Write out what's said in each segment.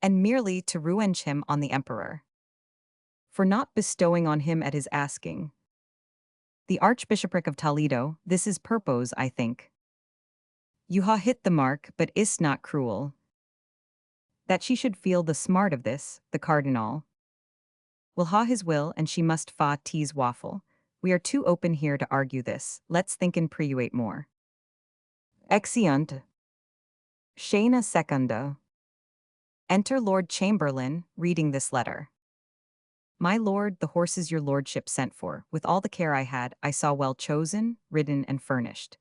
and merely to revenge him on the emperor, for not bestowing on him at his asking. The Archbishopric of Toledo, this is purpose, I think. You ha hit the mark, but is not cruel. That she should feel the smart of this, the cardinal will ha his will, and she must fa tease waffle. We are too open here to argue this, let's think and preluate more. Exeunt. Scena secunda. Enter Lord Chamberlain, reading this letter. My lord, the horses your lordship sent for, with all the care I had, I saw well chosen, ridden, and furnished.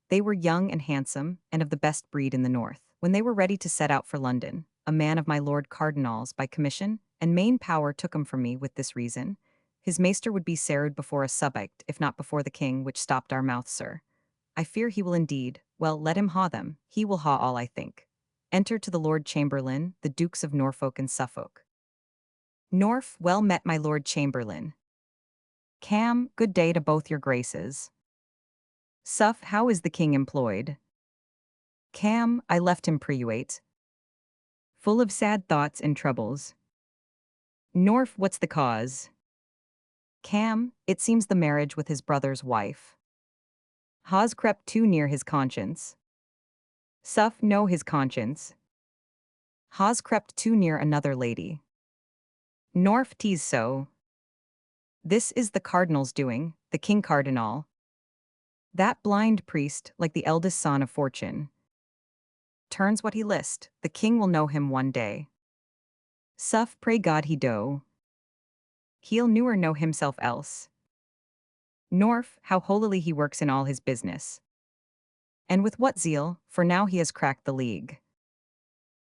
They were young and handsome, and of the best breed in the north. When they were ready to set out for London, a man of my lord Cardinal's, by commission, and main power took 'em from me with this reason. His maester would be served before a subiect, if not before the king, which stopped our mouth, sir. I fear he will indeed. Well, let him haw them, he will haw all, I think. Enter to the Lord Chamberlain, the Dukes of Norfolk and Suffolk. Norf, well met, my Lord Chamberlain. Cam, good day to both your graces. Suff, how is the king employed? Cam, I left him preluate, full of sad thoughts and troubles. Norf, what's the cause? Cam, it seems the marriage with his brother's wife. Has crept too near his conscience. Suff, know his conscience. Has crept too near another lady. Norf, 'tis so. This is the cardinal's doing, the king cardinal. That blind priest, like the eldest son of fortune, turns what he list, the king will know him one day. Suff, pray God he do. He'll newer know himself else. Norf, how holily he works in all his business. And with what zeal, for now he has cracked the league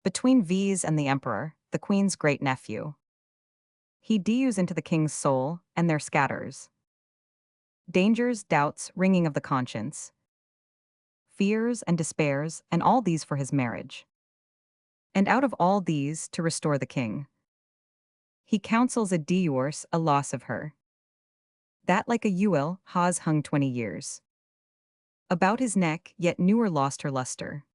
between V's and the emperor, the queen's great nephew. He dews into the king's soul, and there scatters dangers, doubts, wringing of the conscience, fears and despairs, and all these for his marriage. And out of all these, to restore the king, he counsels a divorce, a loss of her, that like a ewel has hung 20 years about his neck, yet newer lost her luster.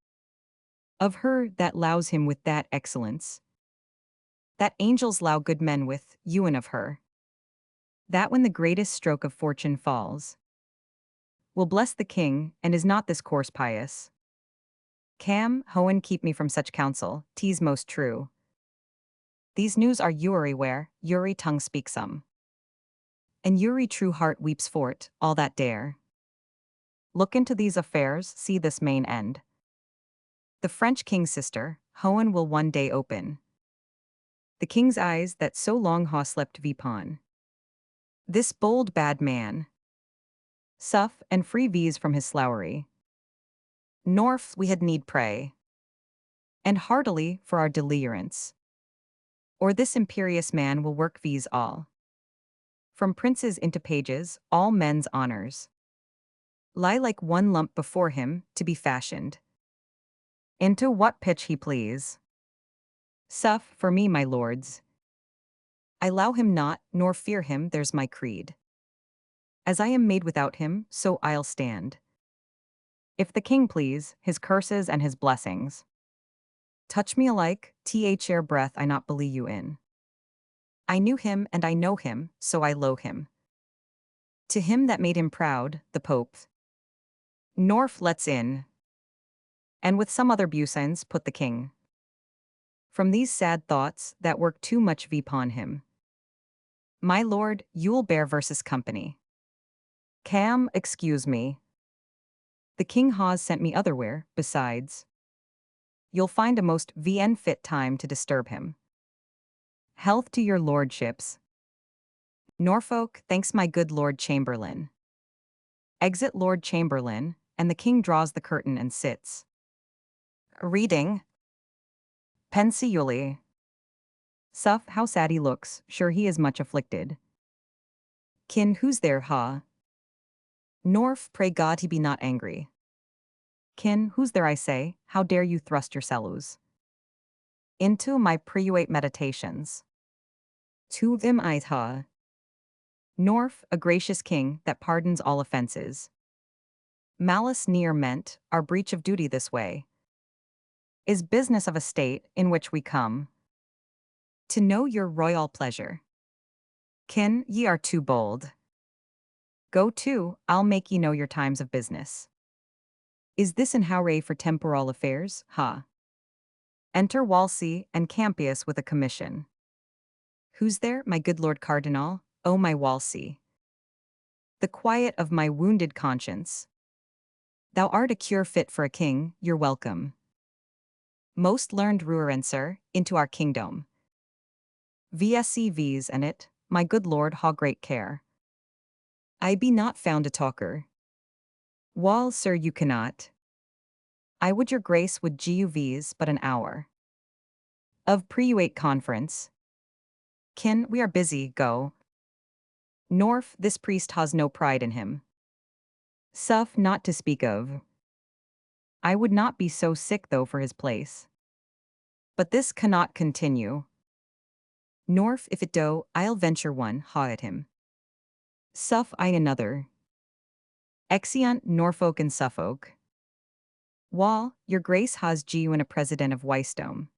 Of her that lows him with that excellence, that angels low good men with, ewen of her, that when the greatest stroke of fortune falls, will bless the king, and is not this course pious? Cam, Hohen, keep me from such counsel, 'tis most true. These news are Uri where, Uri tongue speaks some. And Uri true heart weeps for't, all that dare. Look into these affairs, see this main end. The French king's sister, Hohen will one day open the king's eyes that so long ha slept vipon. This bold bad man, Suff, and free V's from his slowery. Norf, we had need pray, and heartily for our deliverance. Or this imperious man will work V's all. From princes into pages, all men's honors lie like one lump before him, to be fashioned into what pitch he please. Suff, for me, my lords, I allow him not, nor fear him, there's my creed. As I am made without him, so I'll stand. If the king please, his curses and his blessings touch me alike, ere breath I not believe you in. I knew him and I know him, so I loe him. To him that made him proud, the Pope, Norf lets in, and with some other busines put the king from these sad thoughts that work too much vipon him. My lord, you'll bear versus company. Cam, excuse me. The king has sent me otherwhere, besides. You'll find a most VN fit time to disturb him. Health to your lordships. Norfolk, thanks my good Lord Chamberlain. Exit Lord Chamberlain, and the king draws the curtain and sits. Reading. Pensiuli. Suff, how sad he looks, sure he is much afflicted. Kin, who's there, ha? Norf, pray God he be not angry. Kin, who's there, I say, how dare you thrust yourselves into my preluate meditations? To them I ha. Norf, a gracious king that pardons all offenses. Malice near meant, our breach of duty this way, is business of a state in which we come. To know your royal pleasure. Kin, ye are too bold. Go to, I'll make ye know your times of business. Is this an howray for temporal affairs, ha? Enter Wolsey and Campius with a commission. Who's there, my good Lord Cardinal? Oh, my Wolsey. The quiet of my wounded conscience. Thou art a cure fit for a king, you're welcome. Most learned ruler, into our kingdom. VSCVs and it, my good lord ha great care. I be not found a talker. Wall, sir, you cannot. I would your grace would GUVs but an hour. Of preuate conference. Kin, we are busy, go. Norf, this priest has no pride in him. Suff, not to speak of. I would not be so sick though for his place. But this cannot continue. Norf, if it do, I'll venture one, ha at him. Suff, I another. Exeunt Norfolk and Suffolk. Wall, your grace has you and a president of Wystome.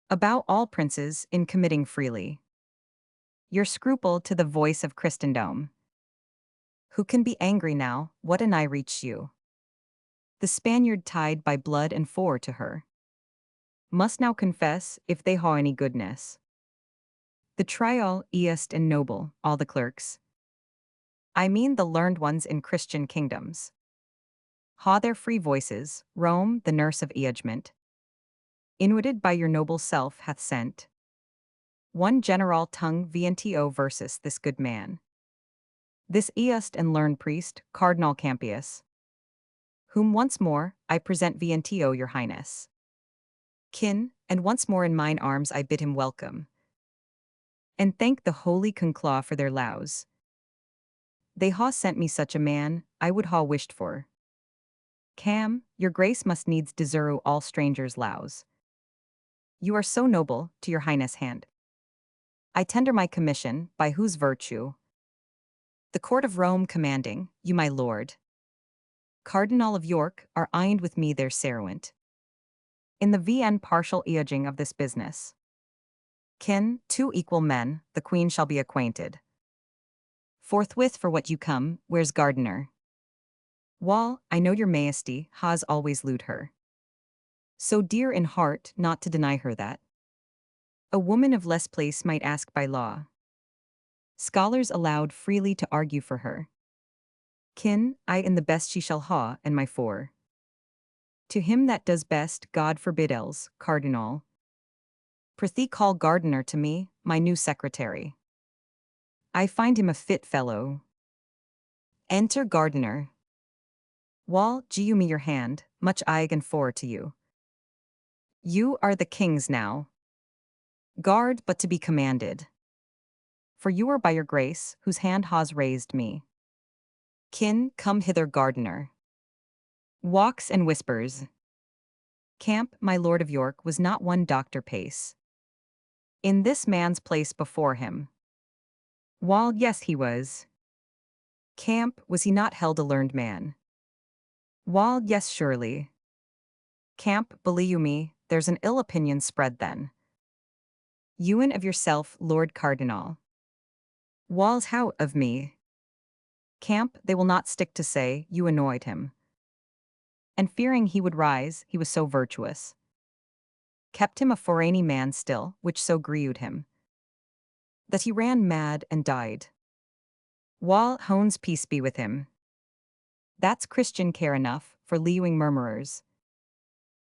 About all princes in committing freely. Your scruple to the voice of Christendom. Who can be angry now, what an eye reach you? The Spaniard tied by blood and for to her. Must now confess, if they ha any goodness. The trial, east and noble, all the clerks. I mean the learned ones in Christian kingdoms. Ha their free voices, Rome, the nurse of judgment. Inwitted by your noble self hath sent. One general tongue VNTO versus this good man. This east and learned priest, Cardinal Campius. Whom once more, I present VNTO your highness. Kin, and once more in mine arms I bid him welcome. And thank the holy conclaw for their lows. They ha sent me such a man, I would ha wished for. Cam, your grace must needs deserve all strangers' lows. You are so noble, to your highness hand. I tender my commission, by whose virtue. The court of Rome commanding, you my lord. Cardinal of York, are eined with me their servant. In the VN partial eaging of this business. Kin, two equal men, the queen shall be acquainted. Forthwith for what you come, where's Gardiner? Wall, I know your majesty has always lewd her. So dear in heart not to deny her that. A woman of less place might ask by law. Scholars allowed freely to argue for her. Kin, I in the best she shall ha, and my four. To him that does best, God forbid else, Cardinal. Prithee call Gardiner to me, my new secretary. I find him a fit fellow. Enter Gardiner. Wall, you me your hand, much I and for to you. You are the king's now. Guard but to be commanded. For you are by your grace, whose hand has raised me. Kin, come hither Gardiner. Walks and whispers. Camp, my lord of York, was not one doctor pace. In this man's place before him. Wall, yes he was. Camp, was he not held a learned man? Wall, yes surely. Camp, believe you me, there's an ill opinion spread then. Ewan of yourself, Lord Cardinal. Wall's how of me? Camp, they will not stick to say, you annoyed him. And fearing he would rise, he was so virtuous. Kept him a foreigny man still, which so grieved him. That he ran mad and died. Wall, Hone's peace be with him. That's Christian care enough, for lewing murmurers.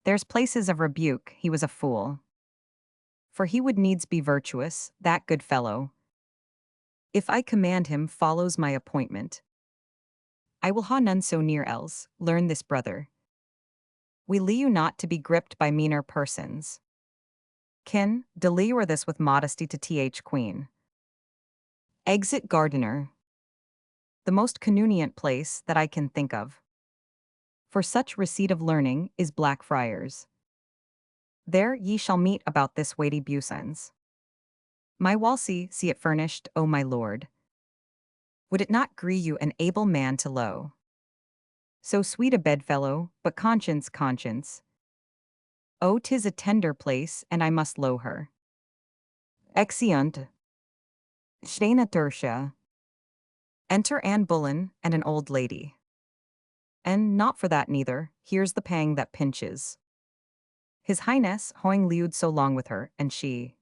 There's places of rebuke, he was a fool. For he would needs be virtuous, that good fellow. If I command him follows my appointment. I will ha none so near else, learn this brother. We leave you not to be gripped by meaner persons. Kin, deliver this with modesty to th queen. Exit Gardiner. The most convenient place that I can think of. For such receipt of learning is Blackfriars. There ye shall meet about this weighty buisons. My Wolsey, see it furnished, O my lord. Would it not gree you an able man to low? So sweet a bedfellow, but conscience. Oh, 'tis a tender place, and I must low her. Exeunt. Stena Tertia. Enter Anne Boleyn and an old lady. And not for that neither, here's the pang that pinches. His Highness hoing lewd so long with her, and she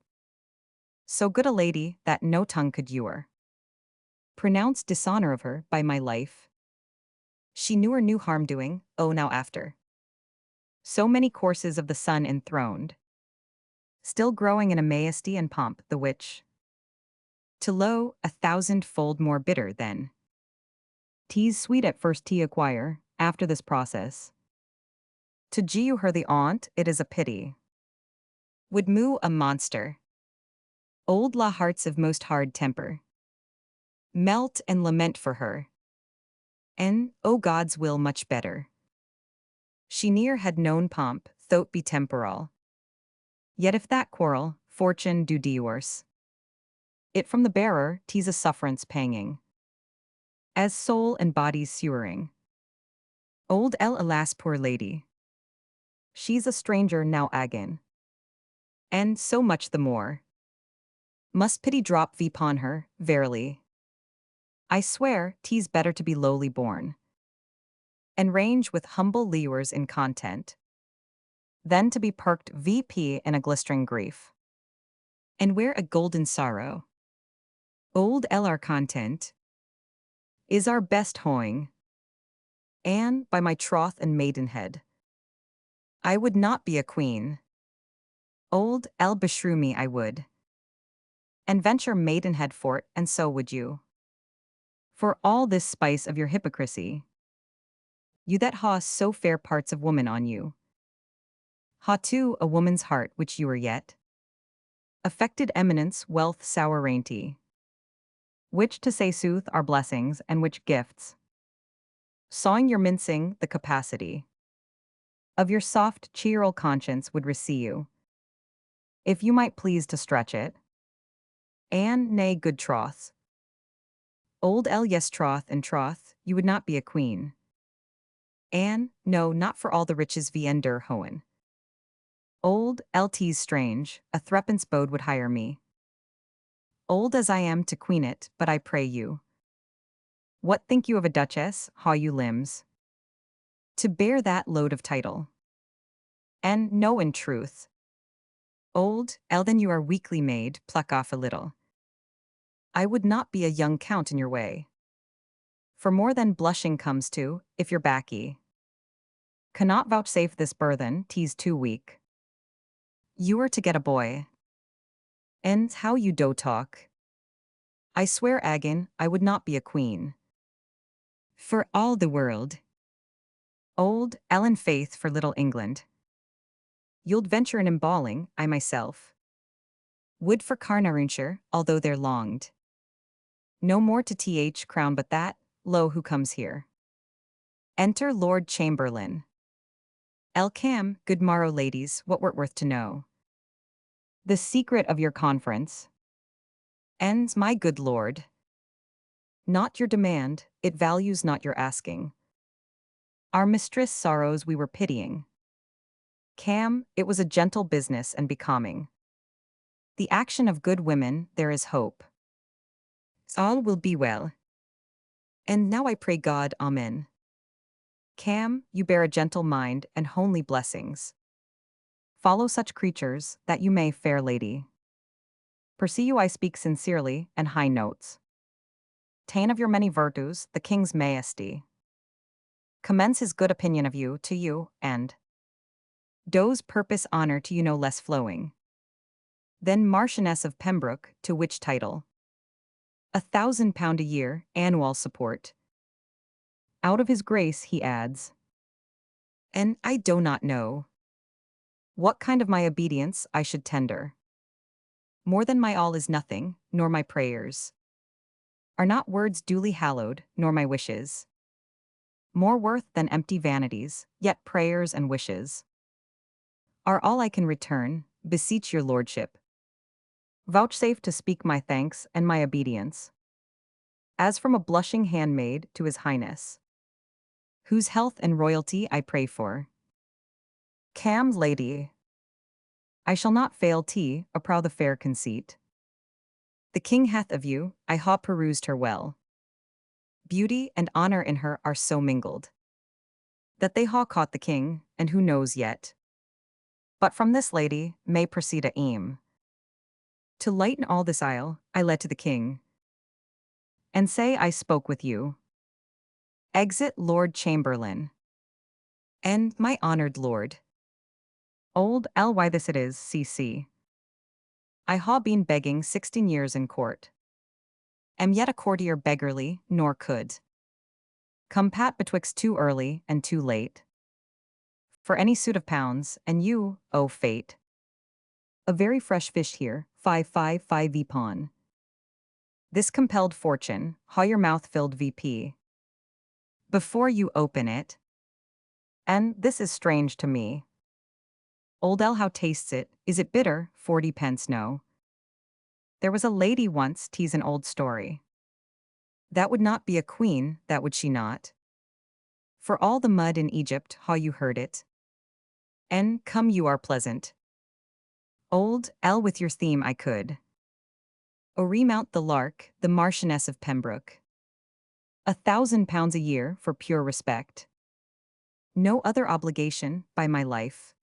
so good a lady that no tongue could ewer. Pronounced dishonor of her, by my life. She knew her new harm doing, oh now after. So many courses of the sun enthroned. Still growing in a majesty and pomp, the which to lo, 1,000-fold more bitter than tea's sweet at first tea acquire, after this process. To giu her the aunt, it is a pity. Would moo a monster. Old la hearts of most hard temper. Melt and lament for her. And, O God's will much better. She ne'er had known pomp, tho't be temporal. Yet if that quarrel, fortune do divorce, it from the bearer, tease a sufferance panging. As soul and body's sewering. Old alas poor lady. She's a stranger now again. And so much the more. Must pity drop upon her, verily. I swear, 'tis better to be lowly born. And range with humble lewers in content. Than to be perked VP in a glistering grief. And wear a golden sorrow. Old our content. Is our best hoeing. And, by my troth and maidenhead, I would not be a queen. Old beshrew me I would. And venture maidenhead for't, and so would you. For all this spice of your hypocrisy, you that ha so fair parts of woman on you, ha too a woman's heart which you are yet, affected eminence, wealth, sour rainty, which to say sooth are blessings, and which gifts, sawing your mincing the capacity of your soft cheerful conscience would receive you, if you might please to stretch it. And nay, good troth. Old yes troth and troth, you would not be a queen. And, no, not for all the riches viender hoen. Old LT's strange, a threepence bode would hire me. Old as I am to queen it, but I pray you. What think you of a duchess, haw you limbs? To bear that load of title. And no in truth. Old, then you are weakly made, pluck off a little. I would not be a young count in your way. For more than blushing comes to, if your baccy cannot vouchsafe this burthen, 'tis too weak. You are to get a boy. And how you do talk. I swear again, I would not be a queen. For all the world. Old Ellen faith for little England. You'ld venture in emballing, I myself would for Carnarvonshire, although they're longed. No more to crown but that, lo who comes here. Enter Lord Chamberlain. Cam, good morrow ladies, what wert worth to know? The secret of your conference. Ends my good lord. Not your demand, it values not your asking. Our mistress' sorrows we were pitying. Cam, it was a gentle business and becoming. The action of good women, there is hope. All will be well. And now I pray God, amen. Cam, you bear a gentle mind and homely blessings. Follow such creatures, that you may, fair lady. Perceive you I speak sincerely, and high notes. Ta'en of your many virtues, the king's majesty commends his good opinion of you to you, and does purpose honor to you no less flowing than Marchioness of Pembroke, to which title £1,000 a year, annual support. Out of his grace, he adds. And I do not know what kind of my obedience I should tender. More than my all is nothing, nor my prayers are not words duly hallowed, nor my wishes more worth than empty vanities, yet prayers and wishes are all I can return, beseech your lordship. Vouchsafe to speak my thanks and my obedience, as from a blushing handmaid to his highness, whose health and royalty I pray for. Cam's lady, I shall not fail tea, a proud the fair conceit. The king hath of you, I ha perused her well. Beauty and honor in her are so mingled, that they ha caught the king, and who knows yet. But from this lady may proceed a aim. To lighten all this isle, I led to the king, and say I spoke with you. Exit Lord Chamberlain. And my honored lord. Old L. This it is, C.C. I ha been begging 16 years in court. Am yet a courtier beggarly, nor could come pat betwixt too early and too late. For any suit of pounds, and you, O fate. A very fresh fish here, 555 v pawn. This compelled fortune, ha your mouth filled VP. Before you open it. And this is strange to me. Old L. How tastes it? Is it bitter? 40 pence no. There was a lady once, 'tis an old story. That would not be a queen, that would she not. For all the mud in Egypt, ha you heard it. And come you are pleasant. Old L. With your theme I could. O remount the lark, the Marchioness of Pembroke. £1,000 a year for pure respect. No other obligation, by my life.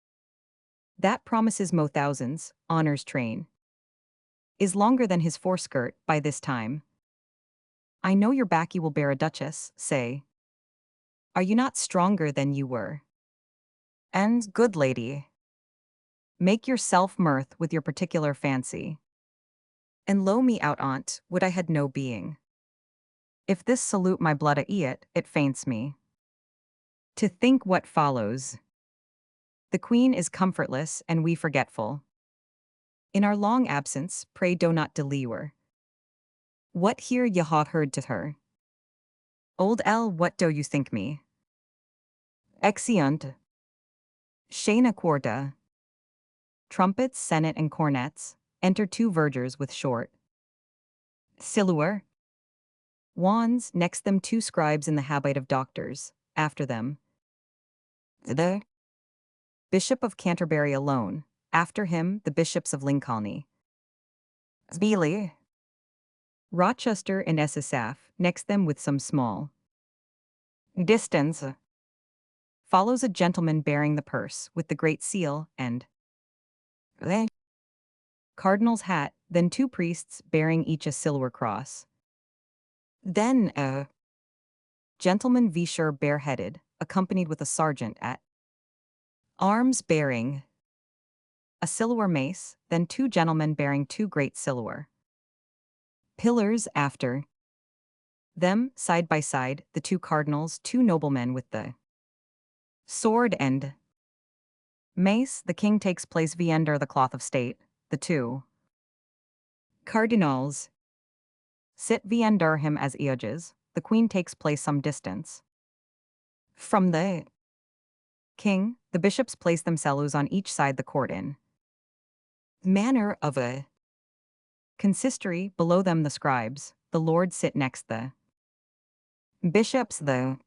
That promises mo thousands, honor's train. Is longer than his foreskirt, by this time. I know your back you will bear a duchess, say. Are you not stronger than you were? And, good lady, make yourself mirth with your particular fancy. And lo me out on't, would I had no being. If this salute my blood a it faints me. To think what follows. The queen is comfortless and we forgetful. In our long absence, pray do not delire. What here ye ha heard to her? Old L. What do you think me? Exeunt. Shana quarta. Trumpets, senate, and cornets. Enter two vergers with short silver wands, next them two scribes in the habit of doctors, after them the Bishop of Canterbury alone, after him the bishops of Lincoln, Beely, Rochester, and Essasaph, next them with some small distance. Follows a gentleman bearing the purse, with the great seal, and the cardinal's hat, then two priests bearing each a silver cross. Then a gentleman visure bareheaded, accompanied with a sergeant at arms bearing a silver mace, then two gentlemen bearing two great silver pillars after them, side by side, the two cardinals, two noblemen with the sword and mace. The king takes place under the cloth of state, the two cardinals sit under him as eoges, the queen takes place some distance from the king. The bishops place themselves on each side the court in manner of a consistory. Below them the scribes, the lords sit next the bishops. The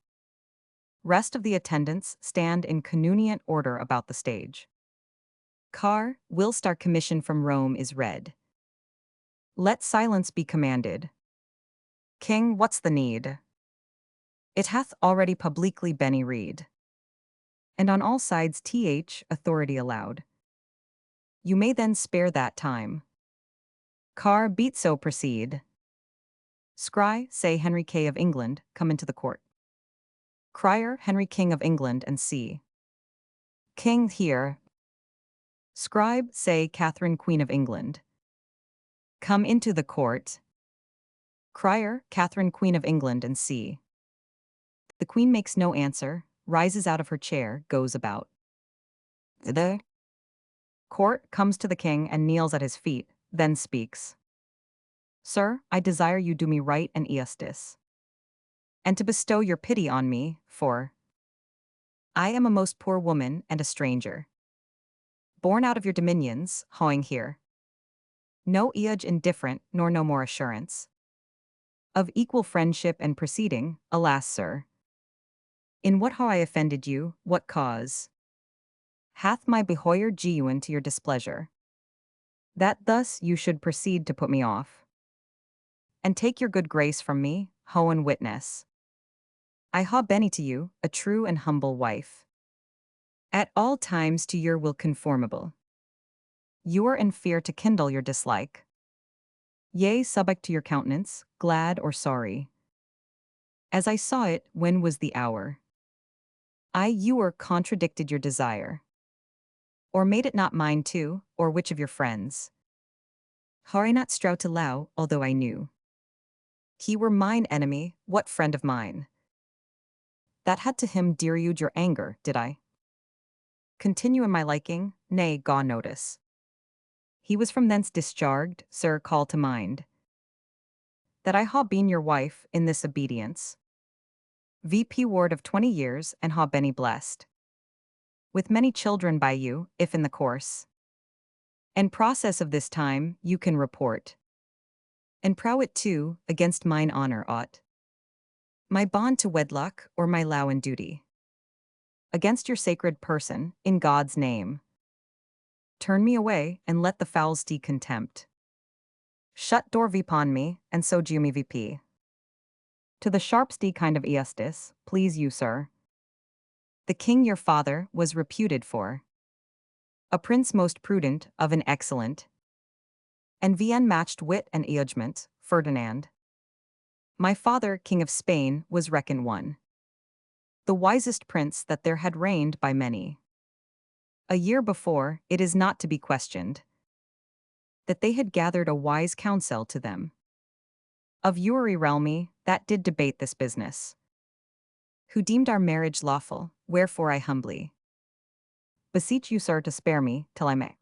rest of the attendants stand in conunient order about the stage. Car, whilst our commission from Rome is read. Let silence be commanded. King, what's the need? It hath already publicly been read. And on all sides authority allowed. You may then spare that time. Car, beat so proceed. Scry, say Henry K. of England, come into the court. Crier, Henry King of England and see. King here. Scribe, say Catherine Queen of England. Come into the court. Crier, Catherine Queen of England and see. The queen makes no answer, rises out of her chair, goes about. The court comes to the king and kneels at his feet, then speaks. Sir, I desire you do me right and justice, and to bestow your pity on me, for I am a most poor woman and a stranger, born out of your dominions, hawing here. No eage indifferent, nor no more assurance of equal friendship and proceeding, alas, sir. In what ha I offended you, what cause hath my behoyer genuine to your displeasure, that thus you should proceed to put me off? and take your good grace from me, ho and witness. I ha beni to you, a true and humble wife. At all times to your will conformable. You are in fear to kindle your dislike. Yea, subject to your countenance, glad or sorry. As I saw it, when was the hour? You were contradicted your desire. Or made it not mine too, or which of your friends? Har I not strout to allow, although I knew. He were mine enemy, what friend of mine? That had to him derued your anger, did I? Continue in my liking, nay, gaw notice. He was from thence discharged, sir, call to mind. That I ha been your wife, in this obedience. VP ward of 20 years, and ha beni blessed. With many children by you, if in the course. And process of this time, you can report. And prow it too, against mine honor ought. My bond to wedlock, or my low and duty. Against your sacred person, in God's name. Turn me away, and let the fowls see contempt. Shut door vpon me, and so do me vp. To the sharpsty kind of eustis, please you, sir. The king your father was reputed for. A prince most prudent, of an excellent. And vn matched wit and judgment, Ferdinand. My father, king of Spain, was reckoned one. The wisest prince that there had reigned by many. A year before, it is not to be questioned. That they had gathered a wise council to them. Of Uri realmy, that did debate this business. Who deemed our marriage lawful, wherefore I humbly beseech you, sir, to spare me, till I may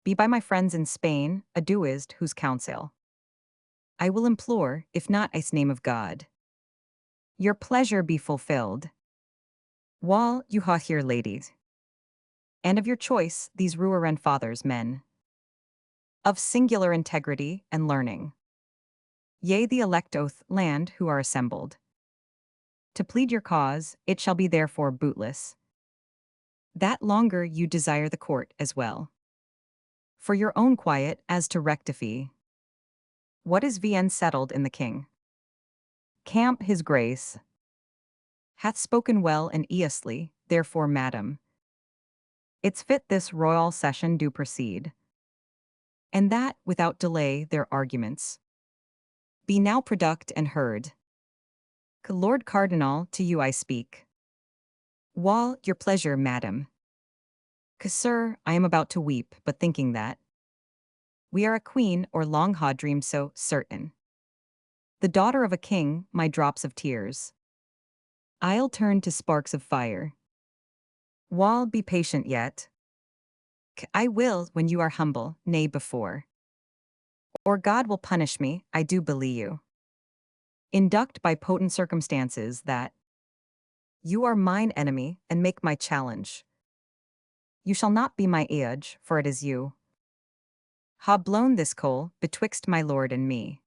be by my friends in Spain, a doist whose counsel I will implore, if not ice name of God. Your pleasure be fulfilled. While you ha here, ladies, and of your choice, these ruler fathers men, of singular integrity and learning. Yea, the elect oath land who are assembled. To plead your cause, it shall be therefore bootless. That longer you desire the court as well. For your own quiet as to rectify. What is VN settled in the king? Camp his grace hath spoken well and eously, therefore, madam, it's fit this royal session do proceed. And that, without delay, their arguments be now product and heard. Lord Cardinal, to you I speak. Wall, your pleasure, madam. Sir, I am about to weep, but thinking that we are a queen or long ha dream so certain. The daughter of a king, my drops of tears I'll turn to sparks of fire. Wall, be patient yet. I will when you are humble, nay before. Or God will punish me, I do believe you. Induct by potent circumstances that you are mine enemy, and make my challenge. You shall not be my age, for it is you ha blown this coal betwixt my lord and me.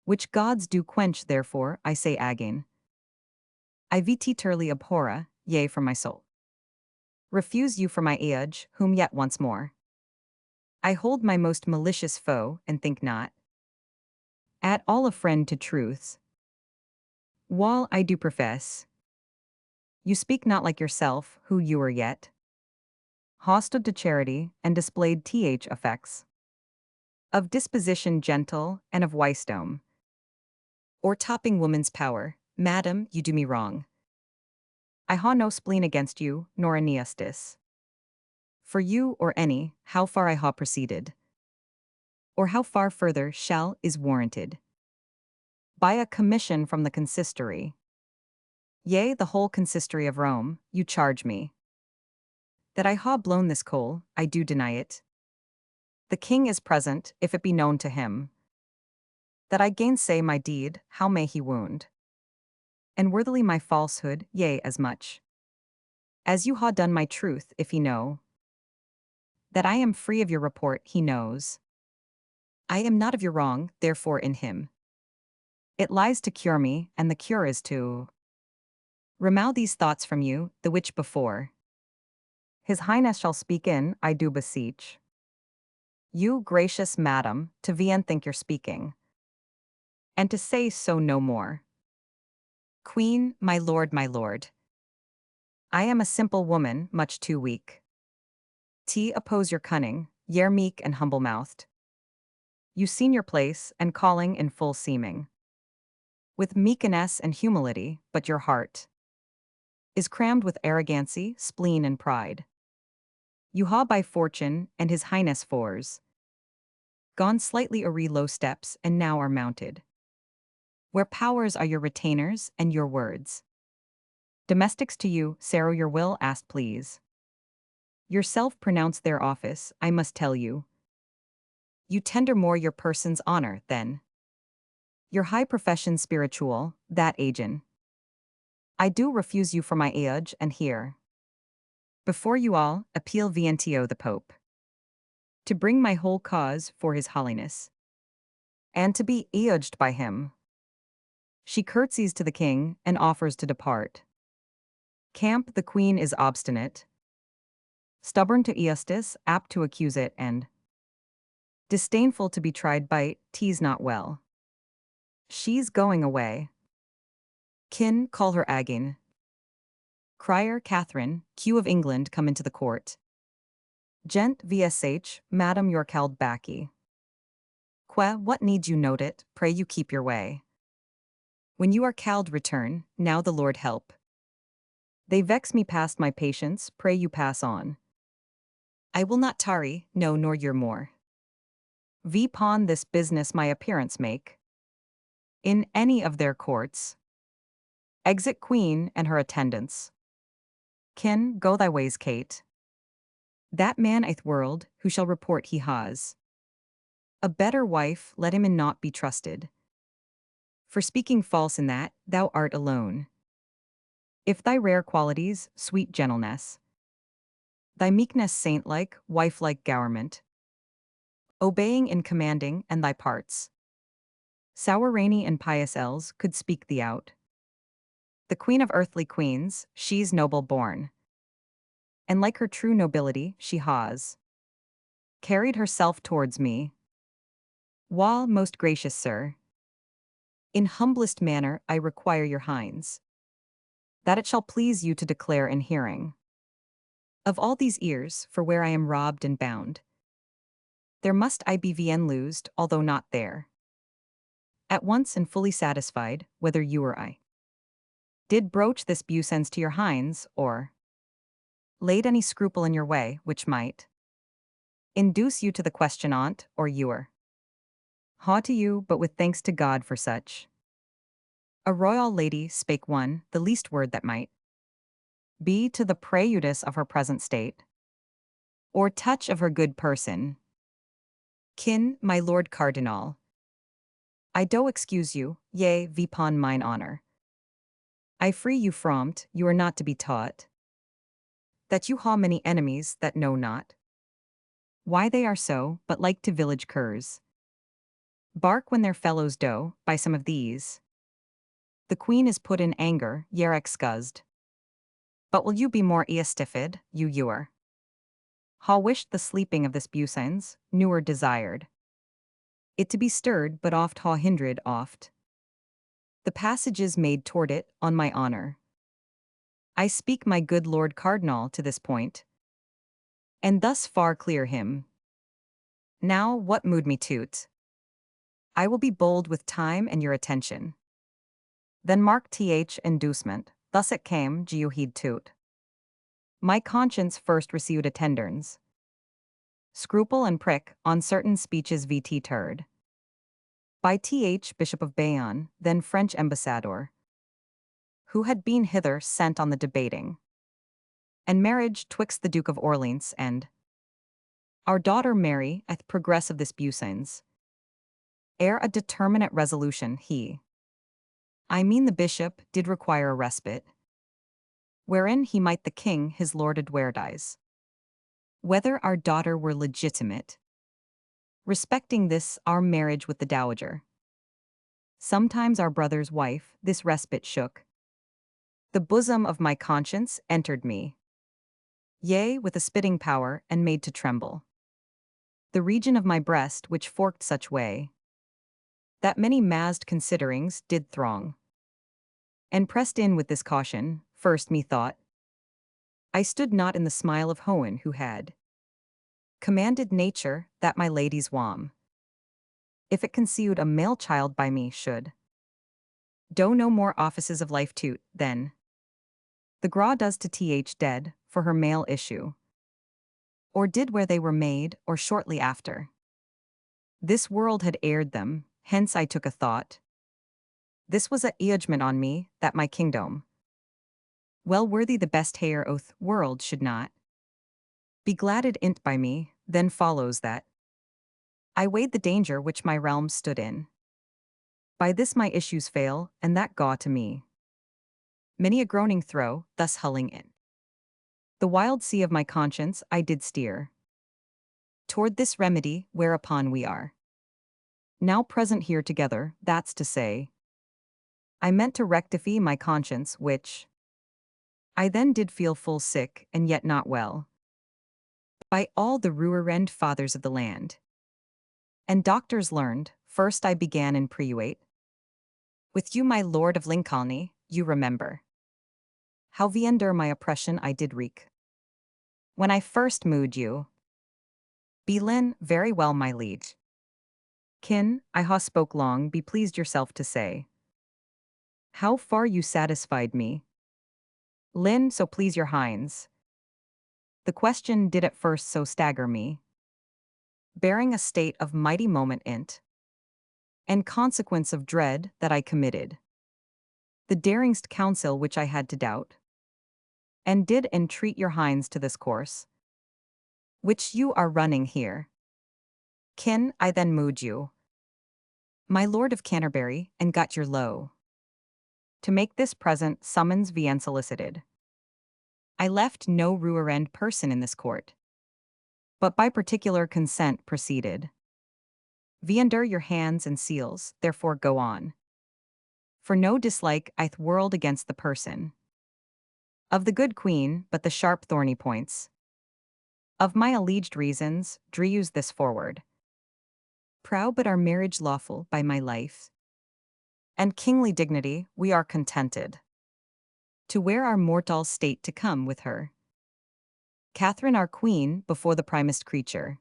Which gods do quench, therefore, I say again. I veterly abhorra, yea, from my soul. Refuse you for my age, whom yet once more I hold my most malicious foe, and think not at all a friend to truths. While I do profess, you speak not like yourself, who you are yet hostile to charity, and displayed effects of disposition gentle, and of wisdom, or topping woman's power. Madam, you do me wrong. I ha no spleen against you, nor a neustis. For you or any, how far I ha proceeded, or how far further shall is warranted by a commission from the consistory. Yea, the whole consistory of Rome, you charge me. That I ha blown this coal, I do deny it. The king is present, if it be known to him. That I gainsay my deed, how may he wound? And worthily my falsehood, yea, as much as you ha done my truth, if he know. That I am free of your report, he knows. I am not of your wrong, therefore in him. It lies to cure me, and the cure is to remove these thoughts from you, the which before His Highness shall speak in, I do beseech. You, gracious madam, to VN think you're speaking. and to say so no more. Queen, my lord, I am a simple woman, much too weak. T oppose your cunning, ye're meek and humble-mouthed. You seen your place, and calling in full seeming. With meekness and humility, but your heart is crammed with arrogancy, spleen and pride. You ha by fortune, and his highness fours. Gone slightly awry low steps, and now are mounted. Where powers are your retainers, and your words. Domestics to you, Sarrow your will asked please. Yourself pronounce their office, I must tell you. You tender more your person's honor, than your high profession spiritual, that agin. I do refuse you for my age, and here. Before you all, appeal Vientio the Pope. To bring my whole cause for his holiness. And to be aged by him. She curtsies to the king, and offers to depart. Camp the queen is obstinate. Stubborn to justice, apt to accuse it, and disdainful to be tried by, tease not well. She's going away. Kin, call her again. Crier, Catherine, Q of England come into the court. Gent, vsh, Madam you're called backy. What need you note it, pray you keep your way. When you are called return, now the Lord help. They vex me past my patience, pray you pass on. I will not tarry, no nor your more. Vpon this business my appearance make. In any of their courts. Exit queen and her attendants. Kin, go thy ways, Kate. That man i'th world, who shall report he has a better wife, let him in naught be trusted. For speaking false in that, thou art alone. If thy rare qualities, sweet gentleness, thy meekness saint-like, wife-like government, obeying and commanding, and thy parts, sour rainy and pious elves could speak thee out. The queen of earthly queens, she's noble born. And like her true nobility, she has carried herself towards me. While, most gracious sir, in humblest manner I require your hinds, that it shall please you to declare in hearing. Of all these ears, for where I am robbed and bound, there must I be vien loosed, although not there. At once and fully satisfied, whether you or I did broach this bucens to your hinds, or laid any scruple in your way, which might induce you to the question on't, or you're ha to you, but with thanks to God for such. A royal lady spake one, the least word that might be to the prejudice of her present state, or touch of her good person. Kin, my lord cardinal, I do excuse you, yea, vipon mine honor. I free you from't, you are not to be taught that you ha many enemies that know not why they are so, but like to village curs, bark when their fellows do, by some of these. The queen is put in anger, ye're excused. But will you be more eastifid, you ewer? Ha wished the sleeping of this bucens, newer desired it to be stirred, but oft ha hindered oft. The passages made toward it, on my honor. I speak my good lord cardinal to this point, and thus far clear him. Now what mood me to't? I will be bold with time and your attention. Then mark th inducement, thus it came, you heed to't. My conscience first received attendance. Scruple and prick, on certain speeches vt turd. By th Bishop of Bayonne, then French ambassador, who had been hither sent on the debating and marriage twixt the Duke of Orleans and our daughter Mary at progress of this bucens. Ere a determinate resolution he, I mean the bishop, did require a respite, wherein he might the king his lord advertise whether our daughter were legitimate, respecting this our marriage with the dowager. Sometimes our brother's wife, this respite shook. The bosom of my conscience entered me, yea, with a spitting power, and made to tremble the region of my breast which forked such way. that many massed considerings did throng. And pressed in with this caution, first methought, I stood not in the smile of Hoen who had commanded nature that my lady's wam, if it conceived a male child by me, should do no more offices of life to't than the gra does to th dead for her male issue, or did where they were made, or shortly after. This world had erred them, hence I took a thought. This was a judgment on me, that my kingdom, well worthy the best hair oath world should not be gladded in't by me, then follows that I weighed the danger which my realm stood in. By this my issues fail, and that gaw to me many a groaning throw, thus hulling in the wild sea of my conscience I did steer toward this remedy whereupon we are now present here together, that's to say, I meant to rectify my conscience, which I then did feel full sick, and yet not well, by all the ruerend fathers of the land. And doctors learned, first I began in preuate. With you, my lord of Lincolny, you remember how viender my oppression I did wreak. When I first moved you, Belin, very well, my liege. Kin, I ha spoke long, be pleased yourself to say how far you satisfied me. Lin, so please your hinds. The question did at first so stagger me, bearing a state of mighty moment in't, and consequence of dread that I committed the daringst counsel which I had to doubt, and did entreat your hinds to this course, which you are running here. Kin, I then moved you, my lord of Canterbury, and got your low to make this present summons be unsolicited. I left no ruerend person in this court, but by particular consent proceeded. Viender your hands and seals, therefore go on. For no dislike I'th whirled against the person of the good queen, but the sharp thorny points of my alleged reasons, drews this forward. Proud but our marriage lawful by my life and kingly dignity, we are contented to wear our mortal state to come with her. Catherine our queen before the primest creature.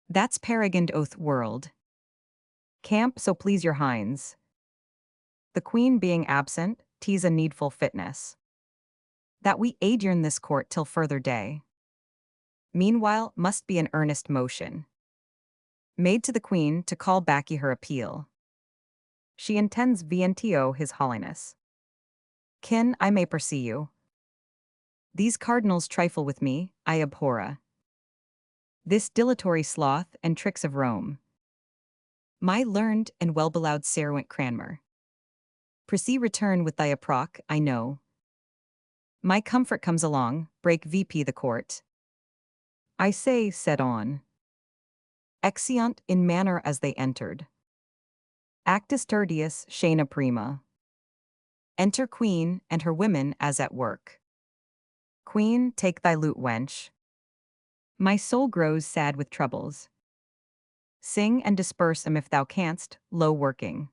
That's paragond oath world. Camp so please your hinds. The queen being absent, 'tis a needful fitness that we adjourn this court till further day. Meanwhile must be an earnest motion made to the queen to call back ye her appeal. She intends vnto his holiness. Kin, I may pursue you. These cardinals trifle with me, I abhorra this dilatory sloth and tricks of Rome. My learned and well-beloved Serwent Cranmer, proceed return with thy approach, I know. My comfort comes along, break VP the court. I say, said on. Exeunt in manner as they entered. Actus tertius, scena prima. Enter queen and her women as at work. Queen, take thy lute, wench. My soul grows sad with troubles. Sing and disperse 'em if thou canst, low working.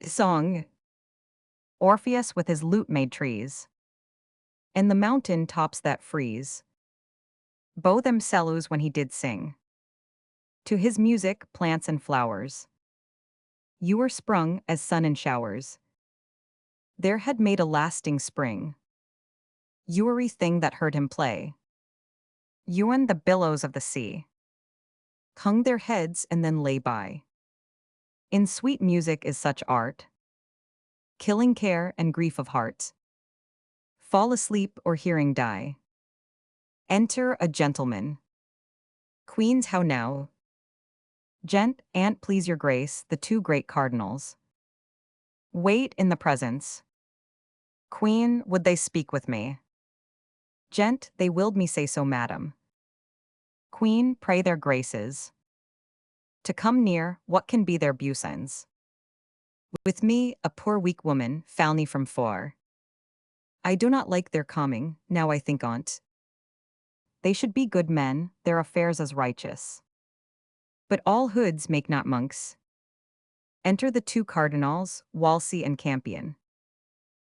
Song. Orpheus with his lute made trees, and the mountain tops that freeze. Bow them cellos when he did sing. To his music, plants and flowers. You were sprung as sun and showers. There had made a lasting spring. Ewery thing that heard him play. Ewan the billows of the sea. Hung their heads and then lay by. In sweet music is such art, killing care and grief of heart. Fall asleep or hearing die. Enter a gentleman. Queens, how now? Gent, an't please your grace, the two great cardinals. Wait in the presence. Queen, would they speak with me? Gent, they willed me say so, madam. Queen, pray their graces to come near, what can be their buisons? With me, a poor weak woman, foully from fore. I do not like their coming, now I think on't. They should be good men, their affairs as righteous. But all hoods make not monks. Enter the two cardinals, Wolsey and Campion.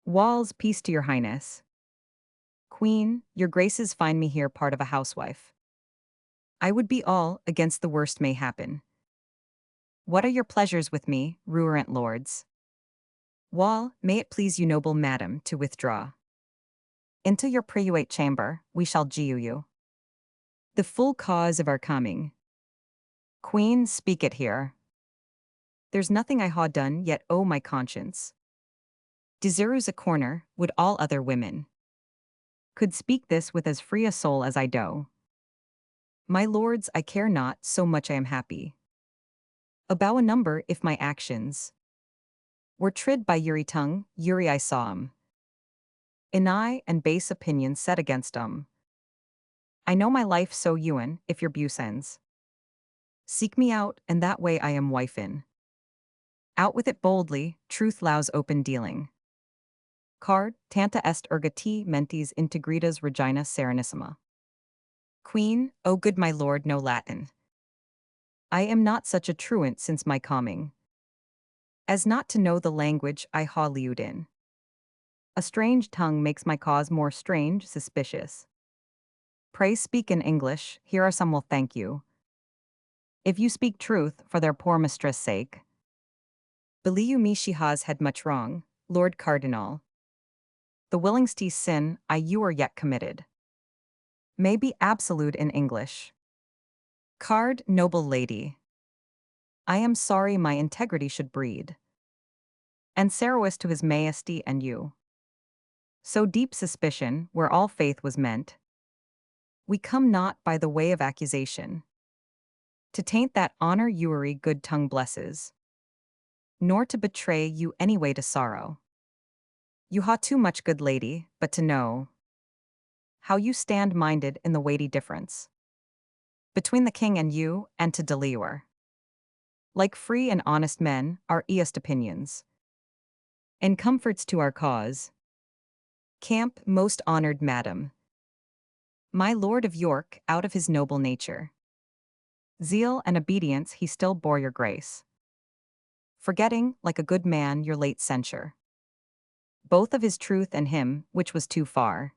Walls, peace to your highness. Queen, your graces find me here part of a housewife. I would be all against the worst may happen. What are your pleasures with me, ruerant lords? Wall, may it please you, noble madam, to withdraw. Into your private chamber, we shall gee you. The full cause of our coming. Queen, speak it here. There's nothing I ha done yet, oh my conscience. Deserves a corner, would all other women. Could speak this with as free a soul as I do. My lords, I care not, so much I am happy. Avow a number if my actions were trid by Uri tongue, Uri I saw 'em. In eye and base opinion set against 'em. I know my life so ewen, if your busens. Seek me out, and that way I am wife in. Out with it boldly, truth allows open dealing. Card, tanta est erga te mentis integritas regina serenissima. Queen, O good my lord, no Latin. I am not such a truant since my coming, as not to know the language I ha liewed in. A strange tongue makes my cause more strange, suspicious. Pray speak in English, here are some will thank you. If you speak truth, for their poor mistress' sake. Believe me she has had much wrong, Lord Cardinal. The willingst sin I you are yet committed. May be absolute in English. Card, noble lady. I am sorry my integrity should breed. And sorrowous to his majesty and you. So deep suspicion, where all faith was meant. We come not by the way of accusation. To taint that honor Uri good tongue blesses. Nor to betray you any way to sorrow. You ha too much good lady, but to know how you stand minded in the weighty difference between the king and you, and to deliver. Like free and honest men, our east opinions. And comforts to our cause. Camp, most honored madam. My lord of York, out of his noble nature. Zeal and obedience he still bore your grace. Forgetting, like a good man, your late censure. Both of his truth and him, which was too far.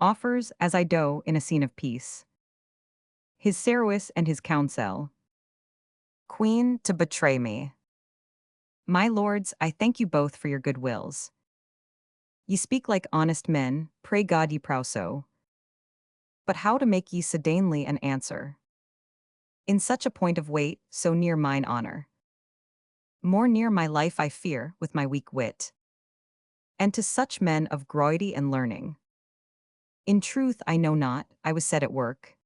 Offers, as I do, in a scene of peace. His service and his counsel. Queen, to betray me. My lords, I thank you both for your good wills. Ye speak like honest men, pray God ye prow so. But how to make ye sedanely an answer? In such a point of weight, so near mine honor. More near my life I fear, with my weak wit. And to such men of groity and learning. In truth I know not, I was set at work.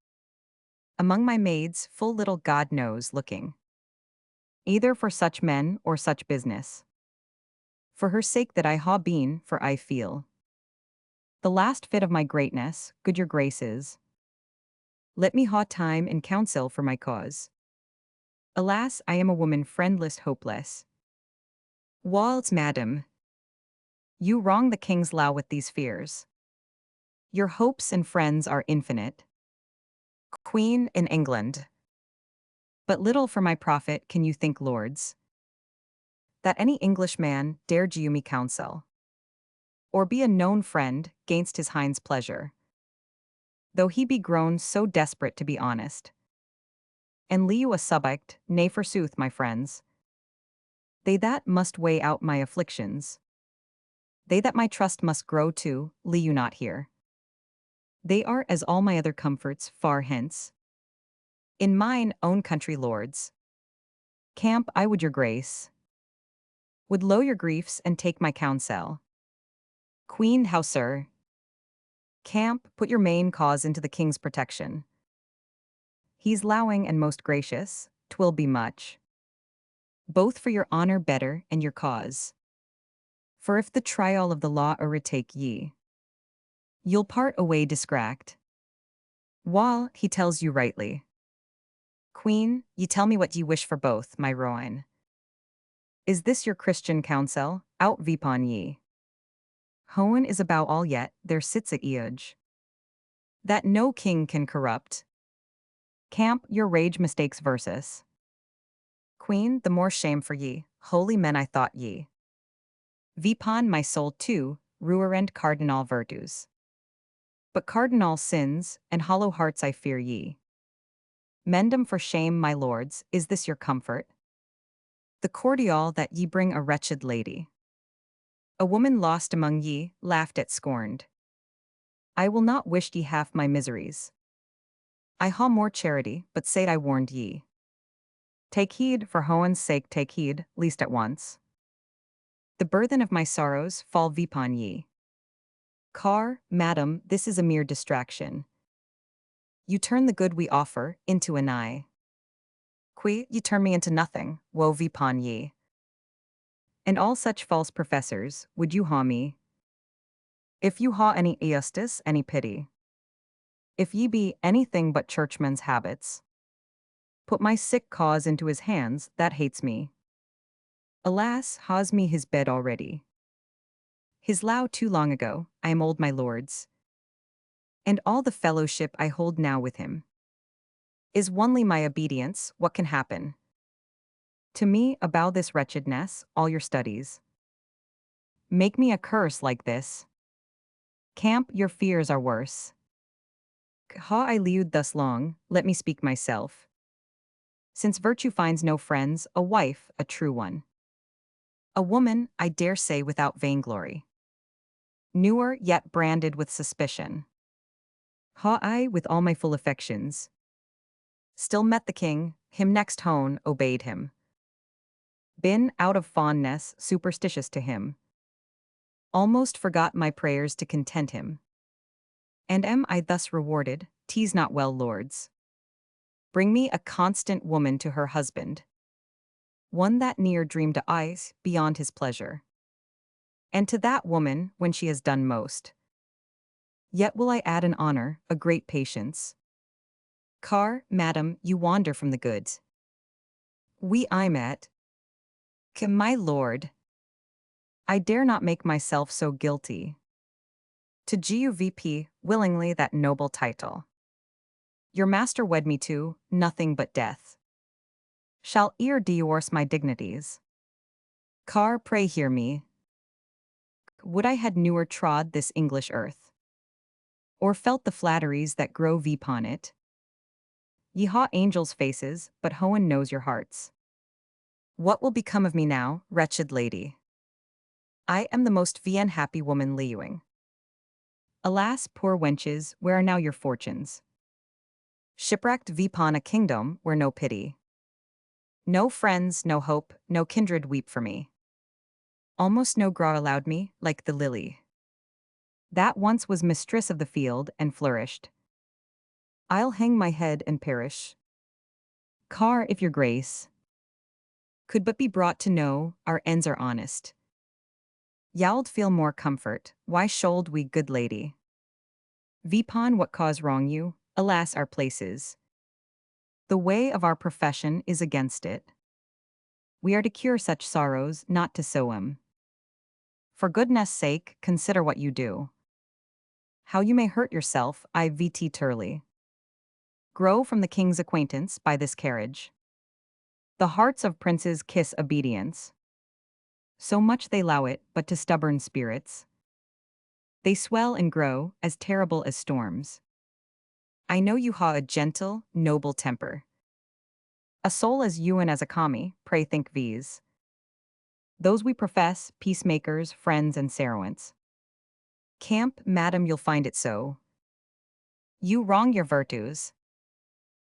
Among my maids, full little God knows, looking. Either for such men, or such business. For her sake that I ha been, for I feel. The last fit of my greatness, good your graces. Let me ha time in counsel for my cause. Alas, I am a woman friendless, hopeless. Whilst, madam, you wrong the king's law with these fears. Your hopes and friends are infinite. Queen in England. But little for my profit can you think, lords, that any Englishman dare give me counsel, or be a known friend gainst his hind's pleasure, though he be grown so desperate to be honest. And lee you a subject, nay forsooth, my friends, they that must weigh out my afflictions, they that my trust must grow to, lee you not here. They are as all my other comforts far hence. In mine own country, lords. Camp, I would your grace. Would low your griefs and take my counsel. Queen, how sir? Camp, put your main cause into the king's protection. He's lowing and most gracious, 'twill be much. Both for your honor better and your cause. For if the trial of the law o'ertake ye, you'll part away distract. While he tells you rightly. Queen, ye tell me what ye wish for both, my ruin. Is this your Christian counsel? Out vipon ye. Hohen is about all yet, there sits at Eoj. That no king can corrupt. Camp, your rage mistakes versus. Queen, the more shame for ye, holy men I thought ye. Vipon my soul too, ruerend cardinal virtus. But cardinal sins, and hollow hearts I fear ye. Mendem for shame, my lords, is this your comfort? The cordial that ye bring a wretched lady. A woman lost among ye, laughed at scorned. I will not wish ye half my miseries. I ha more charity, but say I warned ye. Take heed, for Hohen's sake take heed, least at once. The burthen of my sorrows fall vipon ye. Car, madam, this is a mere distraction. You turn the good we offer into an eye. Qui, ye turn me into nothing, woe vipon ye. And all such false professors, would you ha me? If you ha any justice, any pity. If ye be anything but churchmen's habits. Put my sick cause into his hands, that hates me. Alas, has me his bed already. His low too long ago, I am old my lords. And all the fellowship I hold now with him. Is onely my obedience, what can happen? To me, avow this wretchedness, all your studies. Make me a curse like this. Camp, your fears are worse. Ha I liud thus long, let me speak myself. Since virtue finds no friends, a wife, a true one. A woman, I dare say without vainglory. Newer, yet branded with suspicion. Ha I, with all my full affections. Still met the king, him next hone, obeyed him. Been, out of fondness, superstitious to him. Almost forgot my prayers to content him. And am I thus rewarded? 'Tis not well, lords. Bring me a constant woman to her husband. One that near dreamed to eyes, beyond his pleasure. And to that woman, when she has done most. Yet will I add an honor, a great patience. Car, madam, you wander from the goods. We I met. My lord. I dare not make myself so guilty. To GUVP, willingly that noble title. Your master wed me to, nothing but death. Shall e'er divorce my dignities. Car, pray hear me. Would I had newer trod this English earth. Or felt the flatteries that grow vipon it. Ye ha angels' faces, but Hohen knows your hearts. What will become of me now, wretched lady? I am the most unhappy woman liuing. Alas, poor wenches, where are now your fortunes? Shipwrecked vipon a kingdom where no pity. No friends, no hope, no kindred weep for me. Almost no gra allowed me, like the lily. That once was mistress of the field and flourished. I'll hang my head and perish. Car, if your grace could but be brought to know our ends are honest. Y'ald feel more comfort, why should we, good lady? Vipon, what cause wrong you? Alas, our places. The way of our profession is against it. We are to cure such sorrows, not to sow 'em. For goodness' sake, consider what you do. How you may hurt yourself, I vt turly. Grow from the king's acquaintance by this carriage. The hearts of princes kiss obedience. So much they allow it, but to stubborn spirits. They swell and grow, as terrible as storms. I know you ha a gentle, noble temper. A soul as you and as a kami, pray think these. Those we profess, peacemakers, friends, and servants. Camp, madam, you'll find it so. You wrong your virtues.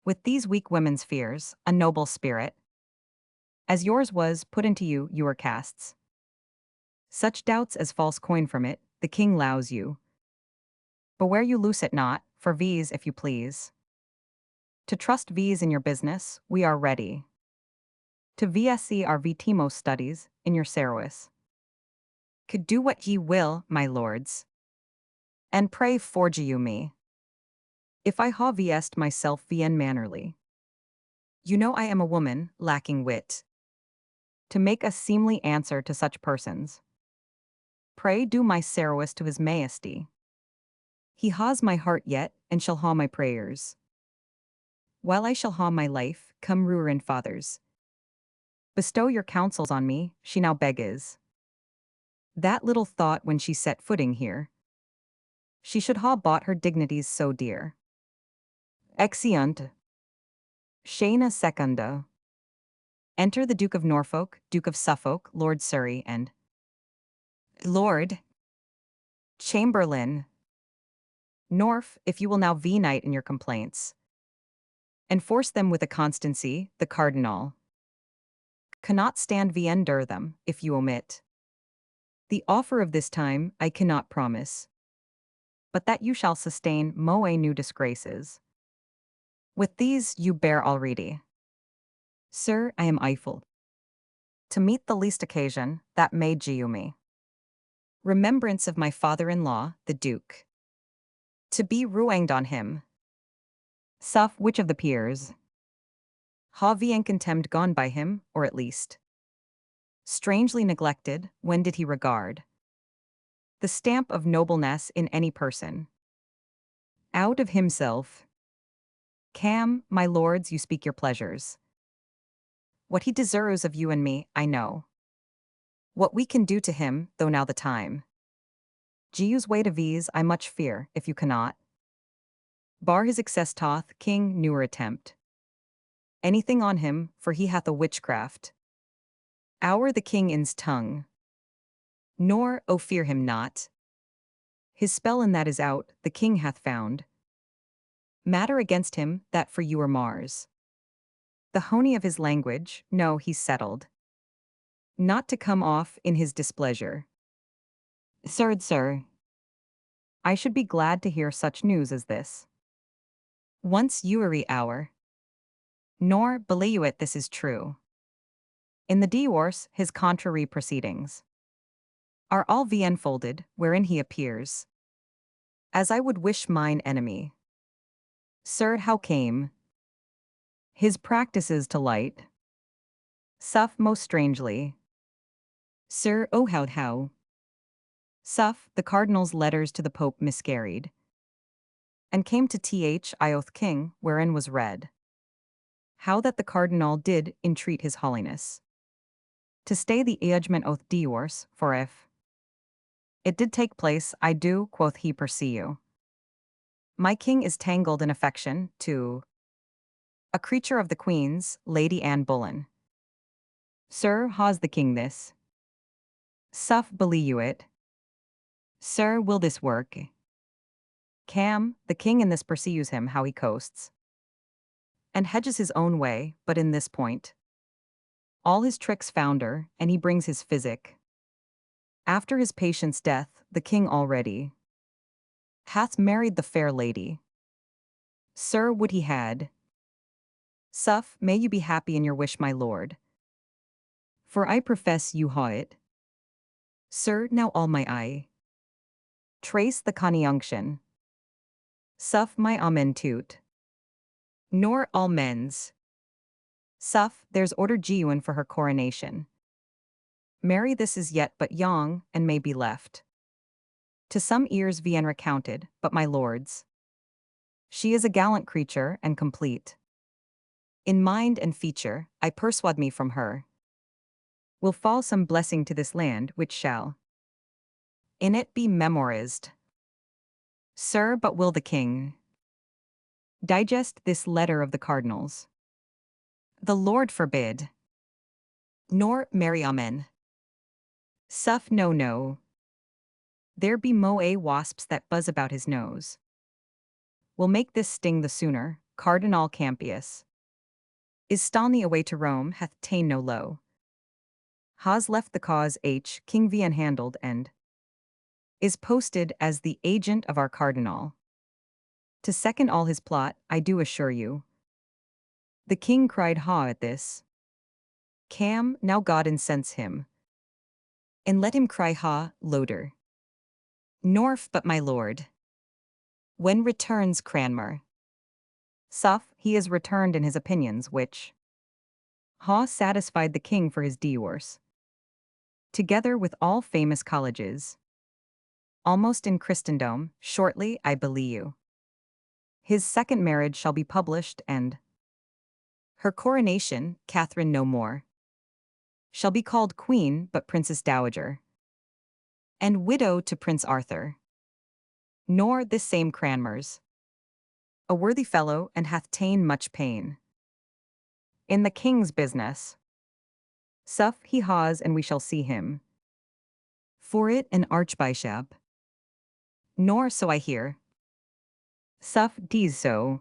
With these weak women's fears, a noble spirit, as yours was, put into you, your casts. Such doubts as false coin from it, the king lows you. But where you loose it not, for these, if you please. To trust these in your business, we are ready. To VSC our VTMO studies, in your service. Could do what ye will, my lords. And pray forge you me. If I ha VS'd myself VN mannerly. You know I am a woman, lacking wit. To make a seemly answer to such persons. Pray do my service to his majesty. He has my heart yet, and shall ha my prayers. While I shall ha my life, come ruin fathers. Bestow your counsels on me, she now begs. That little thought when she set footing here. She should ha' bought her dignities so dear. Exeunt. Scena secunda. Enter the Duke of Norfolk, Duke of Suffolk, Lord Surrey, and Lord Chamberlain. Norf, if you will now v-night in your complaints, enforce them with a constancy, the cardinal cannot stand v-endure them, if you omit. The offer of this time I cannot promise, but that you shall sustain moe new disgraces. With these you bear already. Sir, I am Eiffel. To meet the least occasion, that may due me. Remembrance of my father-in-law, the Duke. To be ruanged on him. Suff, which of the peers? Ha bien contemned gone by him, or at least strangely neglected, when did he regard the stamp of nobleness in any person? Out of himself. Cam, my lords, you speak your pleasures. What he deserves of you and me, I know. What we can do to him, though now the time. Giu's way to vise, I much fear, if you cannot. Bar his excess toth, king, newer attempt. Anything on him, for he hath a witchcraft. Our the king in's tongue. Nor, oh fear him not. His spell in that is out, the king hath found. Matter against him, that for you are Mars. The honey of his language, no, he's settled. Not to come off in his displeasure. Sir, I should be glad to hear such news as this. Once uery hour. Nor, believe it, this is true. In the divorce, his contrary proceedings are all enfolded, wherein he appears as I would wish mine enemy. Sir, how came his practices to light? Suff most strangely. Sir, oh how. Suff, the cardinal's letters to the Pope miscarried, and came to th Ioth king, wherein was read how that the cardinal did entreat his holiness to stay the judgment oath divorce, for if it did take place, I do, quoth he, pursue. My king is tangled in affection to a creature of the queen's, Lady Anne Boleyn. Sir, how's the king this? Suff, believe you it? Sir, will this work? Cam, the king in this pursues him how he coasts, and hedges his own way, but in this point all his tricks founder, and he brings his physic. After his patient's death, the king already hath married the fair lady. Sir, would he had. Suff, may you be happy in your wish, my lord. For I profess you haw it. Sir, now all my eye trace the conjunction. Suff, my amen toot. Nor all men's. Suff, there's order Giuan for her coronation. Mary this is yet but young, and may be left to some ears vien recounted, but my lord's. She is a gallant creature, and complete. In mind and feature, I persuade me from her will fall some blessing to this land, which shall in it be memorized. Sir, but will the king digest this letter of the cardinal's? The Lord forbid. Nor, Mary amen. Suff, no. There be moe wasps that buzz about his nose. Will make this sting the sooner. Cardinal Campius is stalny away to Rome, hath ta'en no low. Has left the cause King Vian handled, and is posted as the agent of our cardinal. To second all his plot, I do assure you. The king cried ha at this. Cam, now God incense him. And let him cry ha, loader. Norf, but my lord. When returns Cranmer? Suff, he is returned in his opinions, which ha satisfied the king for his divorce. Together with all famous colleges. Almost in Christendom, shortly, I believe you. His second marriage shall be published, and her coronation, Catherine no more. shall be called queen but Princess Dowager, and widow to Prince Arthur. Nor this same Cranmer's a worthy fellow and hath ta'en much pain in the king's business. Suff he has, and we shall see him for it an archbishop. Nor so I hear. Suff dees so.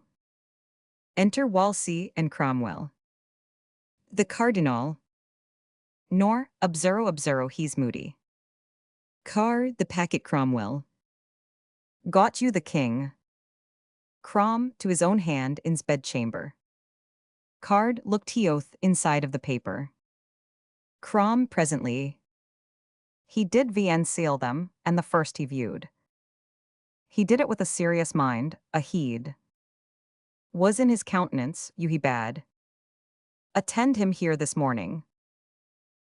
Enter Wolsey and Cromwell. The Cardinal. Nor observo he's moody. Car the packet Cromwell. Got you the king. Crom to his own hand in's bedchamber. Card looked he oath inside of the paper. Crom presently. He did VN seal them, and the first he viewed. He did it with a serious mind, a heed. Was in his countenance, you he bade. Attend him here this morning.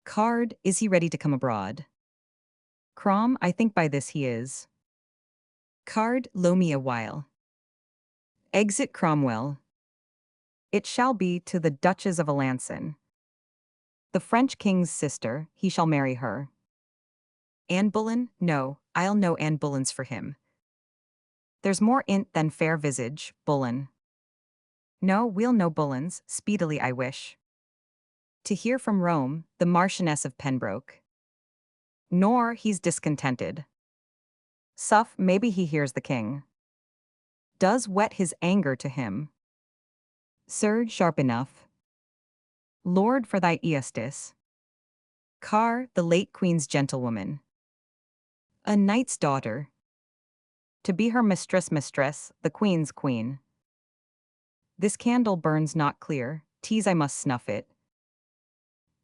Card, is he ready to come abroad? Crom, I think by this he is. Card, low me a while. Exit Cromwell. It shall be to the Duchess of Alanson. The French king's sister, he shall marry her. Anne Boleyn, no, I'll know Anne Boleyn's for him. There's more in't than fair visage, Boleyn. No, we'll know Boleyn's, speedily I wish. To hear from Rome, the Marchioness of Pembroke. Nor he's discontented. Suff, maybe he hears the king. Does whet his anger to him. Sir, sharp enough. Lord, for thy eastis. Car, the late queen's gentlewoman. A knight's daughter. To be her mistress, the queen's queen. This candle burns not clear, 'tis I must snuff it.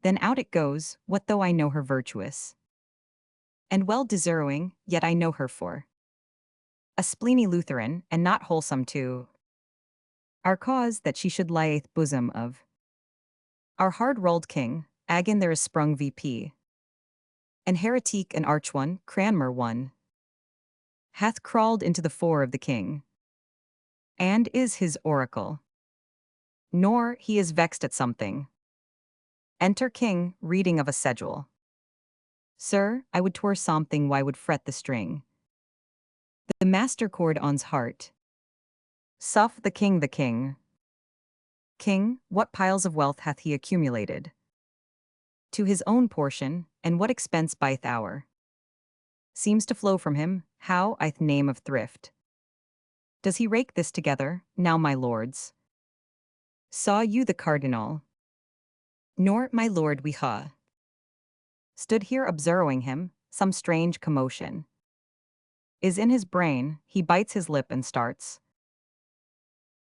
Then out it goes, what though I know her virtuous? And well deserving, yet I know her for a spleeny Lutheran, and not wholesome too. Our cause that she should lieth bosom of our hard-rolled king, Agin there is sprung VP. An heretique and arch one, Cranmer one, hath crawled into the fore of the king, and is his oracle. Nor he is vexed at something. Enter king, reading of a schedule. Sir, I would twere something why would fret the string. The master chord on's heart. Suff the king the king. King, what piles of wealth hath he accumulated? To his own portion, and what expense by'th hour? Seems to flow from him, how i'th name of thrift. Does he rake this together, now my lords? Saw you the cardinal? Nor, my lord, we ha. Stood here observing him, some strange commotion is in his brain, he bites his lip and starts.